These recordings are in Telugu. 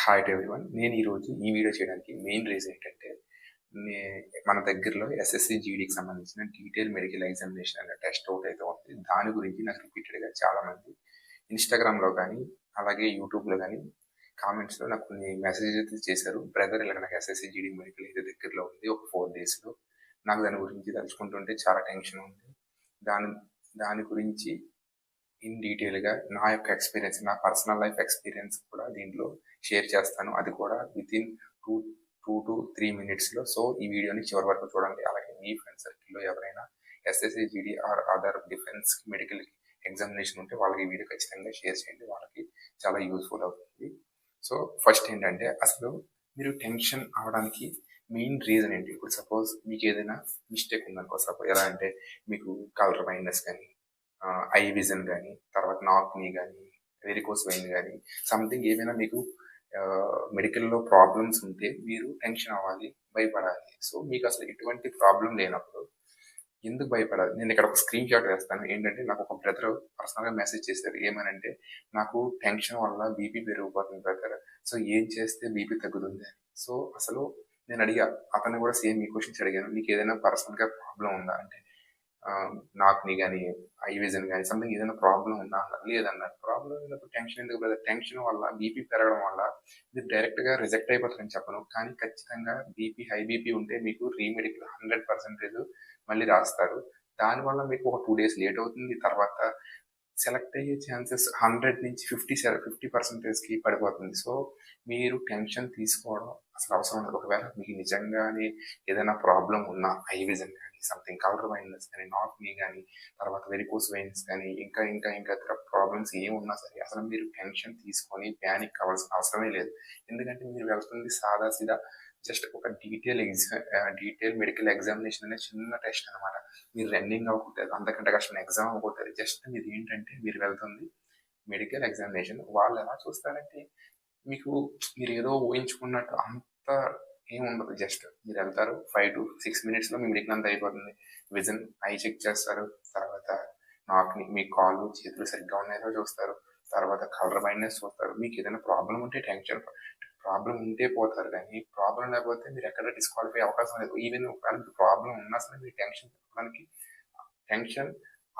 Hi to everyone. నేను ఈరోజు ఈ వీడియో చేయడానికి మెయిన్ రీజన్ ఏంటంటే, మన దగ్గరలో ఎస్ఎస్సి జీడీకి సంబంధించిన డీటెయిల్ మెడికల్ ఎగ్జామినేషన్ అనే టెస్ట్ ఒకటైతే ఉంది. దాని గురించి నాకు రిపీటెడ్గా చాలామంది ఇన్స్టాగ్రామ్లో కానీ, అలాగే యూట్యూబ్లో కానీ కామెంట్స్లో నాకు కొన్ని మెసేజెస్ అయితే చేశారు. బ్రదర్, ఇలాగ నాకు ఎస్ఎస్సి జీడీ మెడికల్ అయితే దగ్గరలో ఉంది ఒక 4 డేస్లో. నాకు దాని గురించి తలుచుకుంటుంటే చాలా టెన్షన్ ఉంది. దాని దాని గురించి ఇన్ డీటెయిల్గా నా యొక్క ఎక్స్పీరియన్స్, నా పర్సనల్ లైఫ్ ఎక్స్పీరియన్స్ కూడా దీంట్లో షేర్ చేస్తాను. అది కూడా వితిన్ 2 to 3 మినిట్స్లో. సో ఈ వీడియోని చివరి వరకు చూడండి. అలాగే మీ ఫ్రెండ్ సర్కిల్లో ఎవరైనా S S C G D or other defence medical examination ఉంటే వాళ్ళకి ఈ వీడియో ఖచ్చితంగా షేర్ చేయండి. వాళ్ళకి చాలా యూస్ఫుల్ అవుతుంది. సో ఫస్ట్ ఏంటంటే, అసలు మీరు టెన్షన్ అవడానికి మెయిన్ రీజన్ ఏంటి? ఇప్పుడు సపోజ్ మీకు ఏదైనా మిస్టేక్ ఉందనుకో, సపోజ్ ఎలా అంటే మీకు కలర్ బ్లైండ్నెస్ కానీ, ఐ విజన్ కానీ, తర్వాత నాక్ని కానీ, వెరికోస్ వెయిన్ కానీ, సంథింగ్ ఏమైనా మీకు మెడికల్లో ప్రాబ్లమ్స్ ఉంటే మీరు టెన్షన్ అవ్వాలి, భయపడాలి. సో మీకు అసలు ఎటువంటి ప్రాబ్లం లేనప్పుడు ఎందుకు భయపడాలి? నేను ఇక్కడ ఒక స్క్రీన్ షాట్ వేస్తాను. ఏంటంటే, నాకు ఒక బ్రదర్ పర్సనల్గా మెసేజ్ చేశారు. ఏమనంటే, నాకు టెన్షన్ వల్ల బీపీ పెరిగిపోతుంది బ్రదర్. సో ఏం చేస్తే బీపీ తగ్గుతుంది అని. సో అసలు నేను అడిగా, అతను కూడా సేమ్ ఈ క్వశ్చన్స్ అడిగాను. నీకు ఏదైనా పర్సనల్గా ప్రాబ్లం ఉందా అంటే, నాక్ని కానీ, ఐ విజన్ కానీ, సంథింగ్ ఏదైనా ప్రాబ్లం ఉందా అన్నారు. లేదన్నారు. ప్రాబ్లం లేనప్పుడు టెన్షన్ ఎందుకు బ్రదర్? టెన్షన్ వల్ల బీపీ పెరగడం వల్ల మీరు డైరెక్ట్గా రిజెక్ట్ అయిపోతారని చెప్పను, కానీ ఖచ్చితంగా హై బీపీ ఉంటే మీకు రీమెడికల్ 100% మళ్ళీ రాస్తారు. దానివల్ల మీకు ఒక 2 డేస్ లేట్ అవుతుంది. తర్వాత సెలెక్ట్ అయ్యే ఛాన్సెస్ 100 నుంచి 50% పడిపోతుంది. సో మీరు టెన్షన్ తీసుకోవడం అసలు అవసరం లేదు. ఒకవేళ మీకు నిజంగానే ఏదైనా ప్రాబ్లం ఉన్నా, ఐ విజన్ కానీ, సంథింగ్ కలర్ బ్లైండ్నెస్ కానీ, నాక్ని కానీ, తర్వాత వెరికోస్ వెయిన్స్ కానీ, ఇంకా ఇతర ప్రాబ్లమ్స్ ఏమున్నా సరే అసలు మీరు టెన్షన్ తీసుకొని ప్యానిక్ అవ్వాల్సిన అవసరమే లేదు. ఎందుకంటే మీరు వెళ్తుంది సాదా సీదా జస్ట్ ఒక డీటెయిల్ మెడికల్ ఎగ్జామినేషన్ అనే చిన్న టెస్ట్ అనమాట. మీరు రన్నింగ్ అవ్వకూడదు, అంతకంటే కష్టం ఎగ్జామ్ అవ్వకూడదు. జస్ట్ మీరు ఏంటంటే, మీరు వెళ్తుంది మెడికల్ ఎగ్జామినేషన్. వాళ్ళు ఎలా చూస్తారంటే, మీరు ఏదో ఊహించుకున్నట్టు అంత ఏముండదు. జస్ట్ మీరు వెళ్తారు, 5 to 6 మినిట్స్లో మీ మెడికల్ అంతా అయిపోతుంది. విజన్ ఐ చెక్ చేస్తారు, తర్వాత నాక్ని మీ కాళ్ళు చేతులు సరిగ్గా ఉన్నాయో చూస్తారు, తర్వాత కలర్ బ్లైండ్నెస్ చూస్తారు. మీకు ఏదైనా ప్రాబ్లం ఉంటే ప్రాబ్లం ఉంటే పోతారు, కానీ ప్రాబ్లం లేకపోతే మీరు ఎక్కడ డిస్క్వాలిఫై అవకాశం లేదు. ఈవెన్ ఒకవేళ మీకు ప్రాబ్లం ఉన్నా సరే మీరు టెన్షన్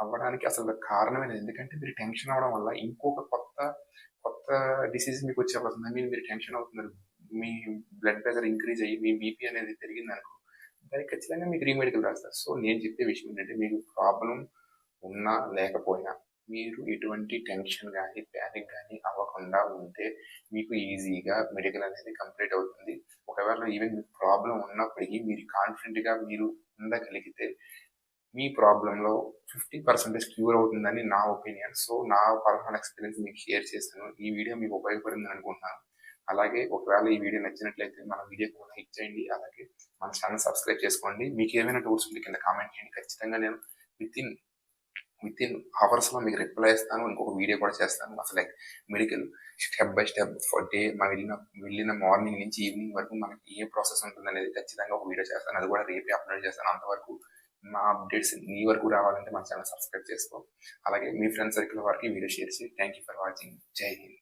అవ్వడానికి అసలు కారణమే లేదు. ఎందుకంటే మీరు టెన్షన్ అవ్వడం వల్ల ఇంకొక కొత్త కొత్త డిసీజ్ మీకు వచ్చే అవకాశం. మీరు టెన్షన్ అవుతున్నారు, మీ బ్లడ్ ప్రెషర్ ఇంక్రీజ్ అయ్యి మీ బీపీ అనేది పెరిగింది అనుకో, దానికి ఖచ్చితంగా మీకు రీమెడికల్ రాస్తారు. సో నేను చెప్పే విషయం ఏంటంటే, మీకు ప్రాబ్లం ఉన్నా లేకపోయినా మీరు ఎటువంటి టెన్షన్ కానీ, ప్యానిక్ కానీ అవ్వకుండా ఉంటే మీకు ఈజీగా మెడికల్ అనేది కంప్లీట్ అవుతుంది. ఒకవేళ ఈవెన్ మీకు ప్రాబ్లం ఉన్నప్పటికీ మీరు కాన్ఫిడెంట్గా మీరు ఉండగలిగితే మీ ప్రాబ్లంలో 50% క్యూర్ అవుతుందని నా ఒపీనియన్. సో నా పర్సనల్ ఎక్స్పీరియన్స్ మీకు షేర్ చేశాను. ఈ వీడియో మీకు ఉపయోగపడిందని అనుకుంటున్నాను. అలాగే ఒకవేళ ఈ వీడియో నచ్చినట్లయితే మన వీడియోకి లైక్ చేయండి. అలాగే మన ఛానల్ సబ్స్క్రైబ్ చేసుకోండి. మీకు ఏమైనా డౌట్స్ ఉంటే కింద కామెంట్ చేయండి. ఖచ్చితంగా నేను వితిన్ అవర్స్లో మీకు రిప్లై ఇస్తాను. ఇంకొక వీడియో కూడా చేస్తాను. అసలు medical step by step day మనం వెళ్ళిన మార్నింగ్ నుంచి ఈవినింగ్ వరకు మనకి ఏ ప్రాసెస్ ఉంటుంది అనేది ఖచ్చితంగా ఒక వీడియో చేస్తాను. అది కూడా రేపే అప్లోడ్ చేస్తాను. అంతవరకు నా అప్డేట్స్ నీ వరకు రావాలంటే మన ఛానల్ సబ్స్క్రైబ్ చేసుకో. అలాగే మీ ఫ్రెండ్ సర్కిల్ వారికి వీడియో షేర్ చేసి. Thank you for watching. జై హింద్.